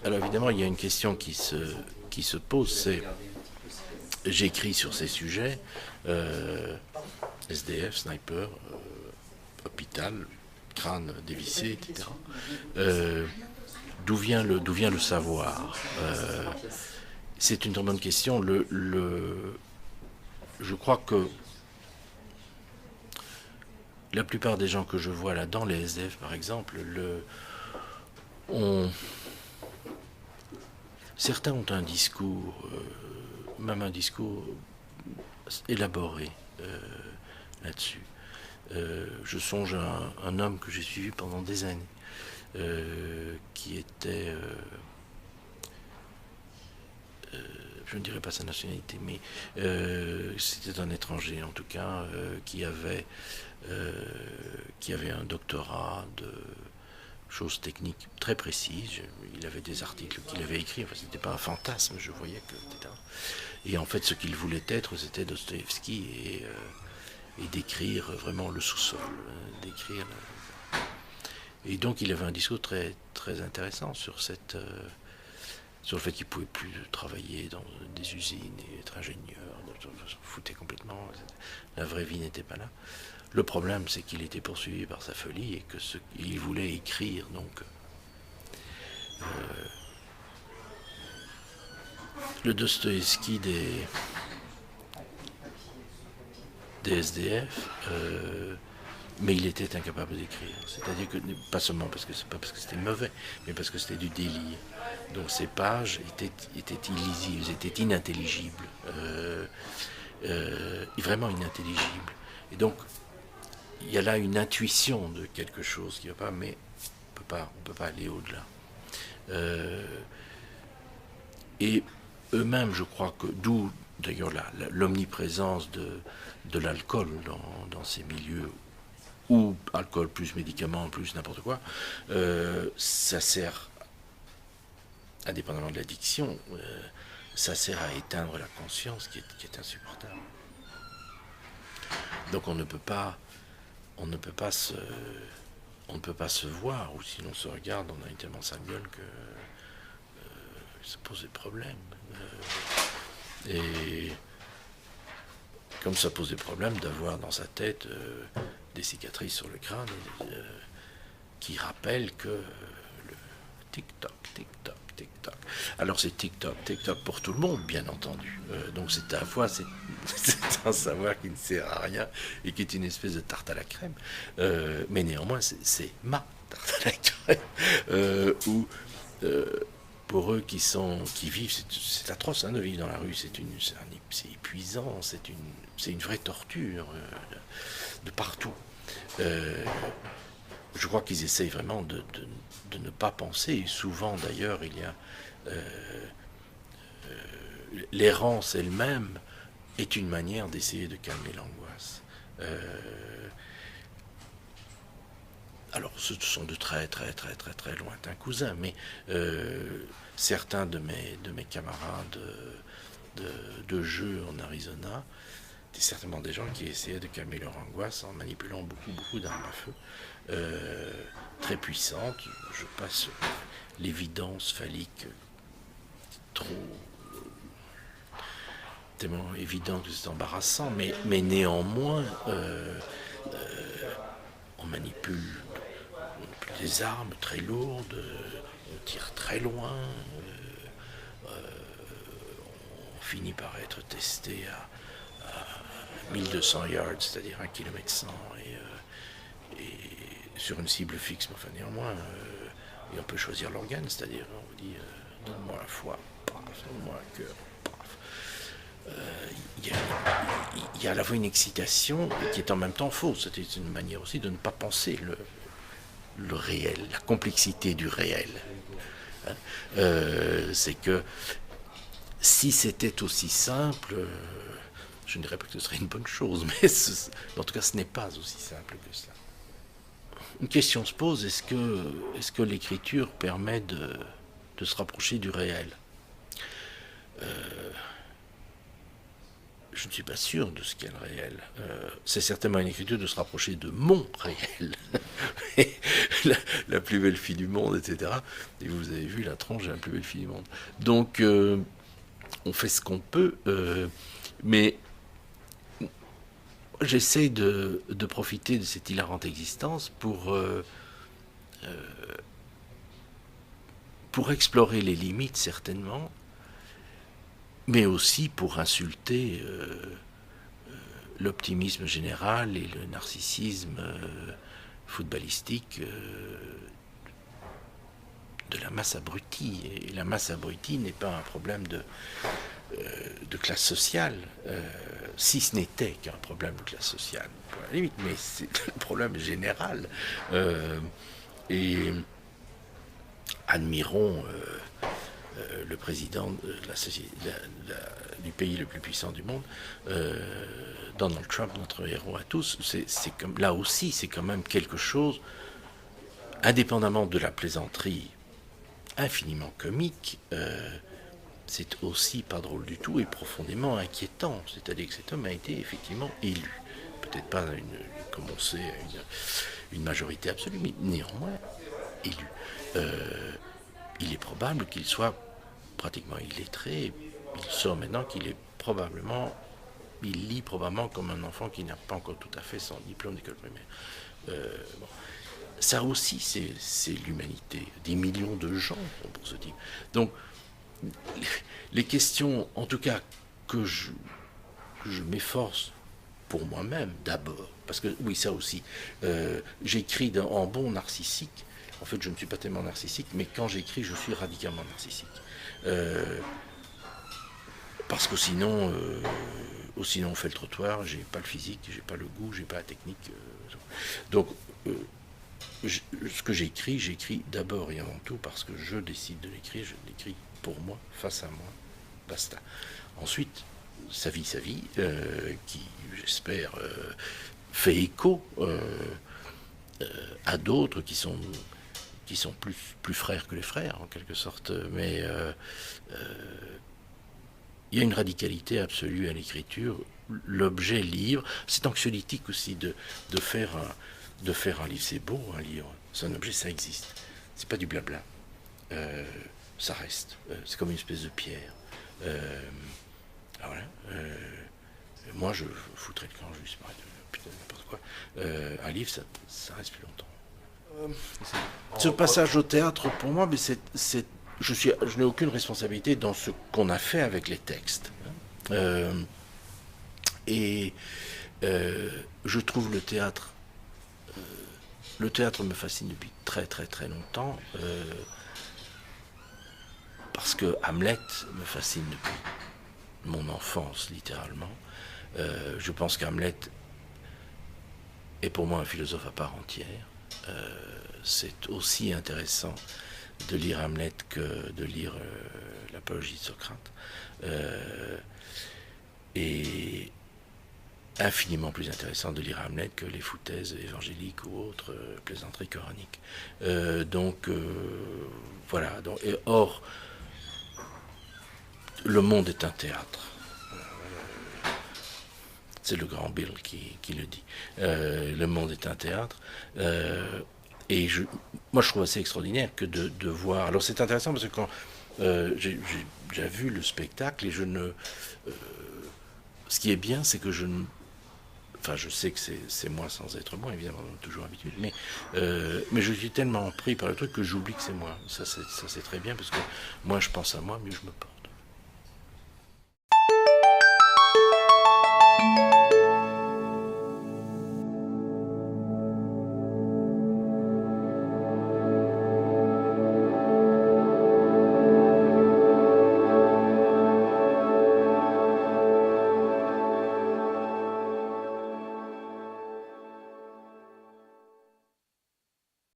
Alors évidemment, il y a une question qui se pose, c'est, j'écris sur ces sujets, euh, SDF, sniper, hôpital, crâne dévissé, etc. D'où vient le savoir C'est une très bonne question. Je crois que la plupart des gens que je vois là, dans les SDF par exemple, ont, certains ont un discours, même un discours élaboré là-dessus. Je songe à un homme que j'ai suivi pendant des années, qui était, je ne dirais pas sa nationalité, mais c'était un étranger en tout cas, qui avait un doctorat de choses techniques très précises. Il avait des articles qu'il avait écrits, enfin c'était pas un fantasme, je voyais que etc. Et en fait ce qu'il voulait être, c'était Dostoïevski, et d'écrire vraiment le sous-sol, d'écrire. Et donc il avait un discours très, très intéressant sur sur le fait qu'il ne pouvait plus travailler dans des usines et être ingénieur, s'en foutait complètement, la vraie vie n'était pas là. Le problème, c'est qu'il était poursuivi par sa folie et qu'il voulait écrire. Donc, le Dostoïevski des SDF, mais il était incapable d'écrire. C'est-à-dire que, pas seulement parce que c'était mauvais, mais parce que c'était du délire. Donc ces pages étaient illisibles, étaient inintelligibles, vraiment inintelligibles. Et donc, il y a là une intuition de quelque chose qui ne va pas, mais on ne peut pas aller au-delà. Et eux-mêmes, je crois que, d'où d'ailleurs l'omniprésence de l'alcool dans ces milieux, ou alcool plus médicaments plus n'importe quoi, ça sert, indépendamment de l'addiction, ça sert à éteindre la conscience qui est insupportable. Donc on ne peut pas se voir, ou si l'on se regarde, on a tellement sa gueule que ça pose des problèmes. Et comme ça pose des problèmes d'avoir dans sa tête des cicatrices sur le crâne qui rappellent que le tic-toc, tic-toc, tic-toc. Alors c'est tic-toc, tic-toc pour tout le monde, bien entendu. Donc c'est à la fois c'est un savoir qui ne sert à rien et qui est une espèce de tarte à la crème. Mais néanmoins c'est ma tarte à la crème. Pour eux qui vivent, c'est atroce de vivre dans la rue, c'est épuisant, c'est une vraie torture de partout. Je crois qu'ils essayent vraiment de ne pas penser, et souvent d'ailleurs il y a l'errance elle-même est une manière d'essayer de calmer l'angoisse. Alors, ce sont de très lointains cousins, mais certains de mes camarades de jeu en Arizona, c'est certainement des gens qui essayaient de calmer leur angoisse en manipulant beaucoup d'armes à feu, très puissantes. Je passe l'évidence phallique trop tellement évident que c'est embarrassant, mais néanmoins, on manipule des armes très lourdes, on tire très loin, on finit par être testé à 1200 yards, c'est-à-dire 1 km 100, et sur une cible fixe, mais enfin néanmoins, et on peut choisir l'organe, c'est-à-dire on vous dit donne-moi la foi, donne-moi le cœur. Il y a à la fois une excitation qui est en même temps fausse. C'était une manière aussi de ne pas penser le réel, la complexité du réel. C'est que si c'était aussi simple, je ne dirais pas que ce serait une bonne chose, mais en tout cas ce n'est pas aussi simple que cela. Une question se pose, est-ce que l'écriture permet de se rapprocher du réel? je ne suis pas sûr de ce qu'est le réel. C'est certainement une écriture de se rapprocher de mon réel. la plus belle fille du monde, etc. Et vous avez vu la tronche de la plus belle fille du monde. Donc, on fait ce qu'on peut, mais j'essaie de profiter de cette hilarante existence pour explorer les limites, certainement, mais aussi pour insulter l'optimisme général et le narcissisme footballistique de la masse abrutie. Et la masse abrutie n'est pas un problème de classe sociale, si ce n'était qu'un problème de classe sociale, pour la limite, mais c'est un problème général. Et admirons le président de du pays le plus puissant du monde, Donald Trump, notre héros à tous. C'est comme, là aussi, c'est quand même quelque chose, indépendamment de la plaisanterie infiniment comique, c'est aussi pas drôle du tout et profondément inquiétant. C'est-à-dire que cet homme a été effectivement élu. Peut-être pas, comme on sait, une majorité absolue, mais néanmoins élu. Il est probable qu'il soit pratiquement illettré. Il sort maintenant qu'il est probablement, il lit probablement comme un enfant qui n'a pas encore tout à fait son diplôme d'école primaire. Bon. Ça aussi, c'est l'humanité. Des millions de gens pour ce type. Donc, les questions, en tout cas, que je m'efforce pour moi-même d'abord, parce que, oui, ça aussi, j'écris en bon narcissique. En fait, je ne suis pas tellement narcissique, mais quand j'écris, je suis radicalement narcissique. Parce que sinon, on fait le trottoir, j'ai pas le physique, j'ai pas le goût, j'ai pas la technique. Donc, ce que j'écris d'abord et avant tout parce que je décide de l'écrire, je l'écris pour moi, face à moi, basta. Ensuite, sa vie, qui, j'espère, fait écho à d'autres qui sont plus frères que les frères, en quelque sorte. Mais il y a une radicalité absolue à l'écriture. L'objet livre, c'est anxiolytique aussi de faire un livre. C'est beau, un livre. C'est un objet, ça existe. C'est pas du blabla. Ça reste. C'est comme une espèce de pierre. Voilà. Moi, je foutrais le camp, juste par putain, n'importe quoi. Un livre, ça reste plus longtemps. Ce passage au théâtre, pour moi, mais je n'ai aucune responsabilité dans ce qu'on a fait avec les textes. Et je trouve le théâtre me fascine depuis très très très longtemps, parce que Hamlet me fascine depuis mon enfance, littéralement. Je pense qu'Hamlet est pour moi un philosophe à part entière. C'est aussi intéressant de lire Hamlet que de lire l'apologie de Socrate. Et infiniment plus intéressant de lire Hamlet que les foutaises évangéliques ou autres plaisanteries coraniques. Voilà. Or, le monde est un théâtre. C'est le grand Bill qui le dit. Le monde est un théâtre. Et moi, je trouve assez extraordinaire que de voir... Alors, c'est intéressant parce que quand j'ai déjà vu le spectacle et ce qui est bien, c'est que je sais que c'est moi sans être moi, évidemment, on est toujours habitué, mais je suis tellement pris par le truc que j'oublie que c'est moi. Ça, c'est très bien parce que moi, je pense à moi, mieux je me porte.